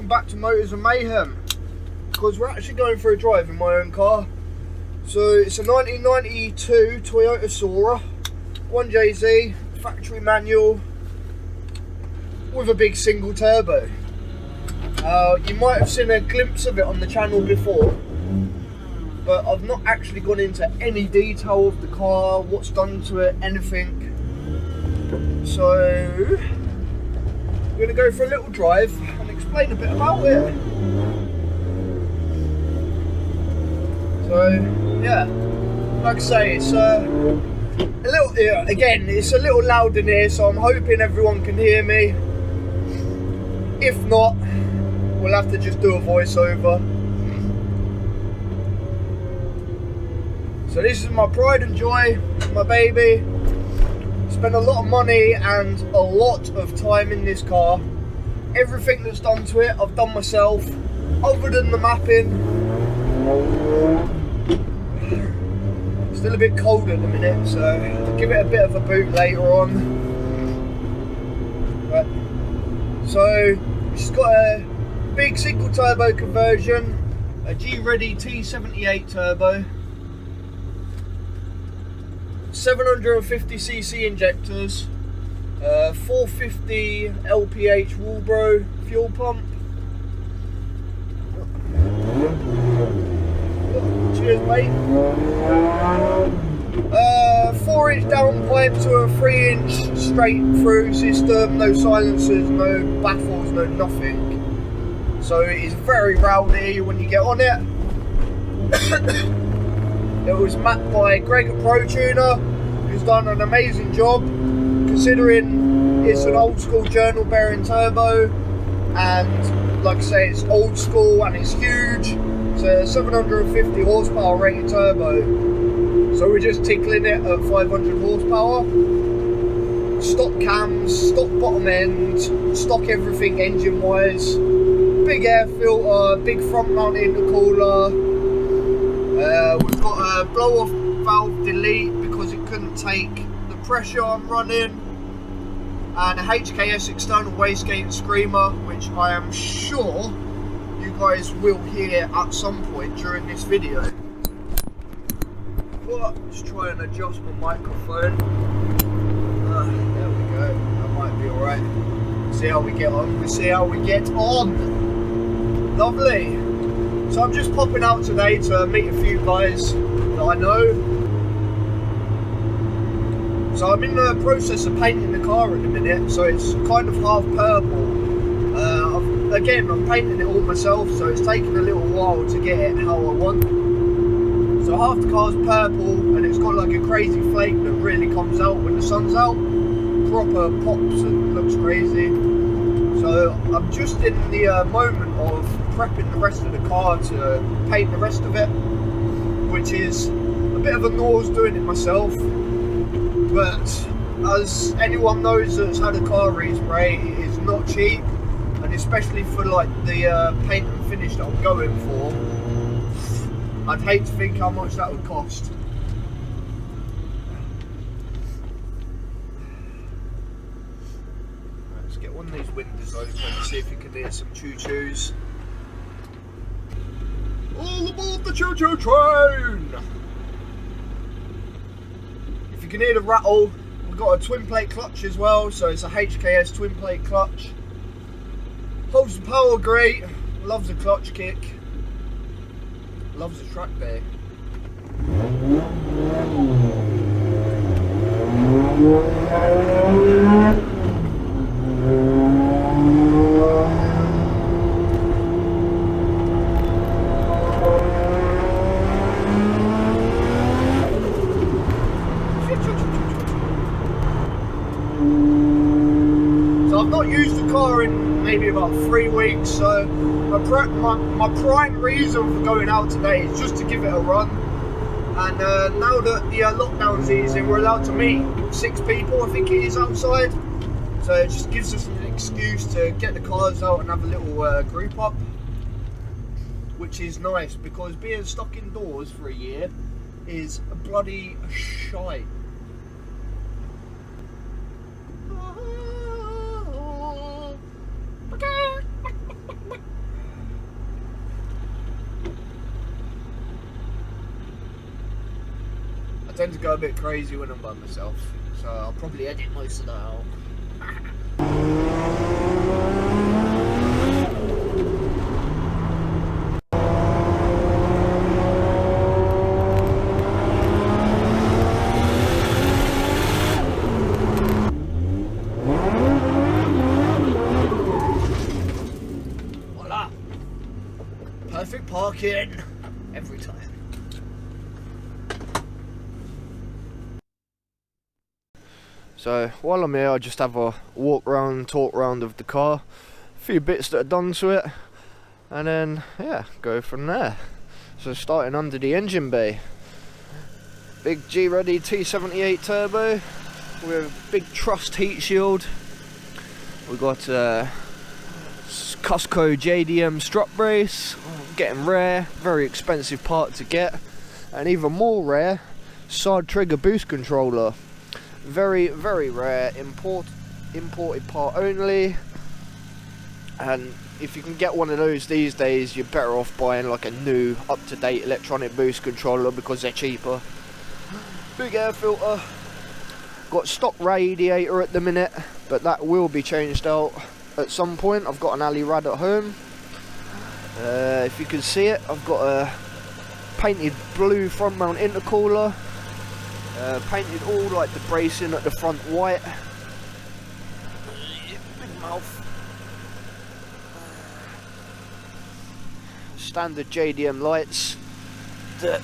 welcome back to Motors and Mayhem, because we're actually going for a drive in my own car. So it's a 1992 Toyota Soarer, 1JZ, factory manual, with a big single turbo. You might have seen a glimpse of it on the channel before, but I've not actually gone into any detail of the car, what's done to it, anything. So we're going to go for a little drive and explain a bit about it. So yeah, like I say, it's a little, again, it's a little loud in here, so I'm hoping everyone can hear me. If not, we'll have to just do a voiceover. So this is my pride and joy, my baby. Spent a lot of money and a lot of time in this car. Everything that's done to it, I've done myself, other than the mapping. Still a bit cold at the minute, so I'll give it a bit of a boot later on. Right. So it's got a big single turbo conversion, a Jzz30 T78 turbo, 750cc injectors, 450 LPH Walbro fuel pump. Cheers, mate. 4-inch downpipe to a 3-inch straight through system, no silencers, no baffles, no nothing. So it is very rowdy when you get on it. It was mapped by Greg at Pro Tuner, who's done an amazing job, considering it's an old school journal bearing turbo, and like I say, it's old school and it's huge. It's a 750 horsepower rated turbo, so we're just tickling it at 500 horsepower. Stock cams, stock bottom end, stock everything engine wise, big air filter, big front mount intercooler. We've got a blow off valve delete because it couldn't take the pressure I'm running, and a HKS external wastegate and screamer, which I am sure you guys will hear at some point during this video. Well, just try and adjust my microphone. There we go, that might be alright. See how we get on, we'll see how we get on. Lovely. So I'm just popping out today to meet a few guys that I know. So I'm in the process of painting the car at the minute, so it's kind of half purple. Again, I'm painting it all myself, so it's taking a little while to get it how I want. So half the car's purple, and it's got like a crazy flake that really comes out when the sun's out. Proper pops and looks crazy. So I'm just in the moment of prepping the rest of the car to paint the rest of it, which is a bit of a nose doing it myself, but as anyone knows that's had a car respray, it is not cheap, and especially for like the paint and finish that I'm going for, I'd hate to think how much that would cost. Let's get one of these windows open and see if you can hear some choo-choos. All aboard the choo-choo train! If you can hear the rattle, we've got a twin plate clutch as well, so it's a HKS twin plate clutch. Holds the power great, loves the clutch kick, loves the track day. So I've not used the car in maybe about 3 weeks, so my prime reason for going out today is just to give it a run. And now that the lockdown's easing, we're allowed to meet 6 people, I think it is, outside. So it just gives us an excuse to get the cars out and have a little group up, which is nice, because being stuck indoors for a year is a bloody shite. tend to go a bit crazy when I'm by myself, so I'll probably edit most of that out. Voila! Perfect parking every time. So while I'm here, I just have a walk around, talk round of the car, a few bits that are done to it, and then yeah, go from there. So starting under the engine bay, big Jzz30 T78 turbo with big trussed heat shield. We got Cusco JDM strut brace, getting rare, very expensive part to get, and even more rare, side trigger boost controller. Very, very rare, imported part only, and if you can get one of those these days, you're better off buying like a new up-to-date electronic boost controller because they're cheaper. Big air filter, got stock radiator at the minute, but that will be changed out at some point. I've got an alley rad at home. If you can see it, I've got a painted blue front mount intercooler. Painted all like the bracing at the front white. Big mouth. Standard JDM lights that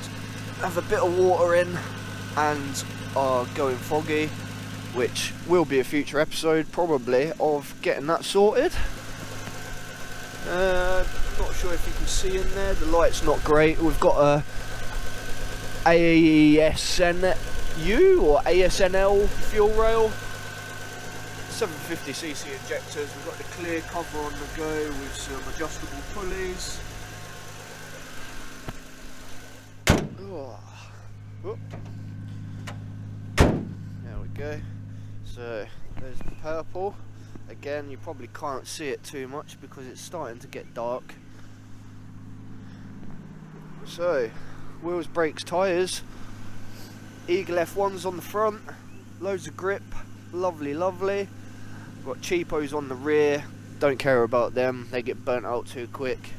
have a bit of water in and are going foggy, which will be a future episode probably of getting that sorted. Not sure if you can see in there, the light's not great. We've got a ASNU or ASNL fuel rail, 750cc injectors. We've got the clear cover on the go with some adjustable pulleys. Oh. Whoop. There we go. So there's the purple. Again, you probably can't see it too much because it's starting to get dark. So wheels, brakes, tyres, Eagle F1s on the front, loads of grip, lovely, lovely. Got cheapos on the rear, don't care about them, they get burnt out too quick.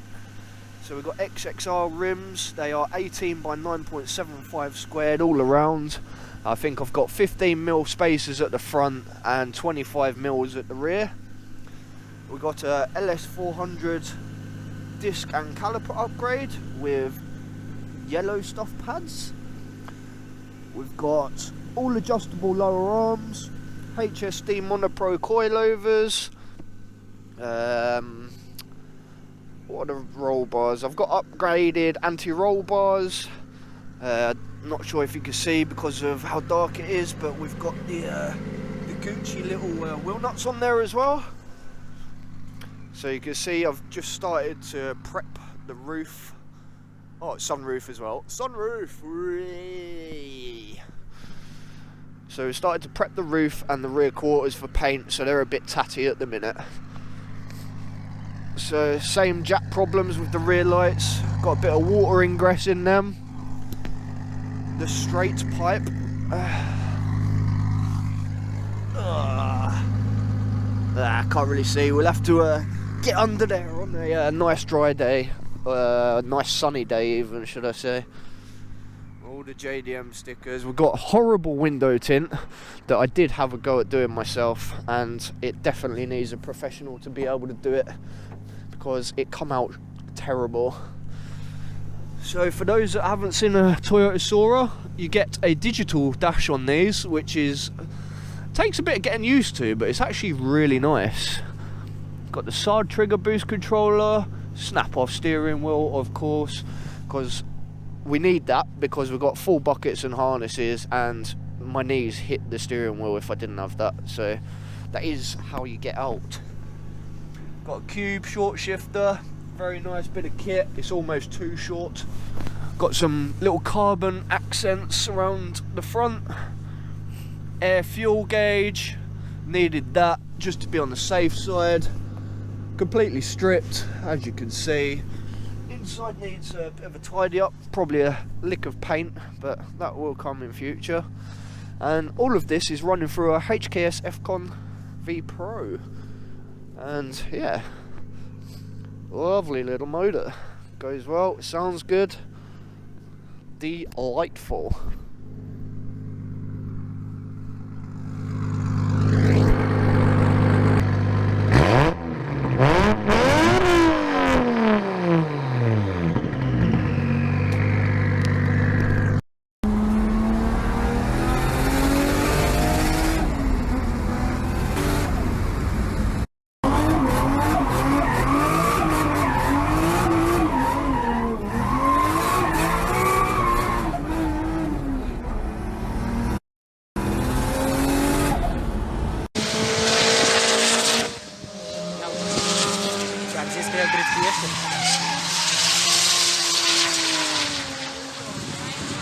So we've got XXR rims, they are 18 by 9.75 squared all around. I think I've got 15mm spacers at the front and 25mm at the rear. We've got a LS400 disc and caliper upgrade with yellow stuff pads. We've got all adjustable lower arms, HSD monopro coilovers. What are the roll bars? I've got upgraded anti-roll bars. Not sure if you can see because of how dark it is, but we've got the Gucci little wheel nuts on there as well. So you can see I've just started to prep the roof. Oh, sunroof as well. Sunroof! Whee! So we started to prep the roof and the rear quarters for paint, so they're a bit tatty at the minute. So same jack problems with the rear lights. Got a bit of water ingress in them. The straight pipe. I can't really see. We'll have to get under there on a nice dry day. Nice sunny day even, should I say. All the JDM stickers. We've got horrible window tint that I did have a go at doing myself, and it definitely needs a professional to be able to do it because it come out terrible. So for those that haven't seen a Toyota Soarer, you get a digital dash on these, which takes a bit of getting used to, but it's actually really nice. Got the side trigger boost controller, snap off steering wheel of course, because we need that because we've got full buckets and harnesses and my knees hit the steering wheel if I didn't have that, so that is how you get out. Got a cube short shifter, very nice bit of kit, it's almost too short. Got some little carbon accents around the front. Air fuel gauge, needed that just to be on the safe side. Completely stripped, as you can see. inside needs a bit of a tidy up, probably a lick of paint, but that will come in future. And all of this is running through a HKS Fcon V Pro, and yeah, lovely little motor, goes well, sounds good, delightful.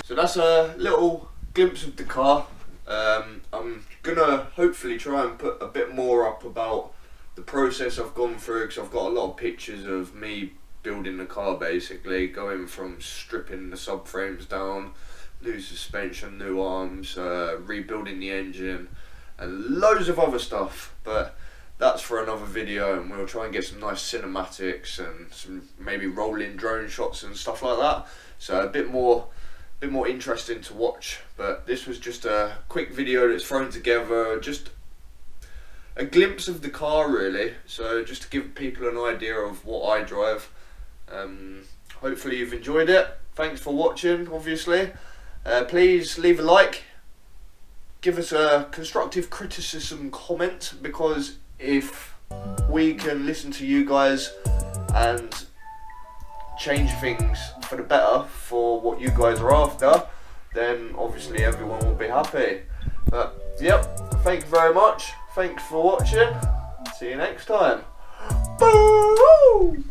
So that's a little glimpse of the car. I'm gonna hopefully try and put a bit more up about the process I've gone through, because I've got a lot of pictures of me building the car, basically going from stripping the subframes down, new suspension, new arms, rebuilding the engine, and loads of other stuff. But that's for another video, and we'll try and get some nice cinematics and some maybe rolling drone shots and stuff like that, so a bit more interesting to watch. But this was just a quick video that's thrown together, just a glimpse of the car really, so just to give people an idea of what I drive. Hopefully you've enjoyed it. Thanks for watching, obviously. Please leave a like, give us a constructive criticism comment, because if we can listen to you guys and change things for the better for what you guys are after, then obviously everyone will be happy. But yep, thank you very much, thanks for watching, see you next time. Boo!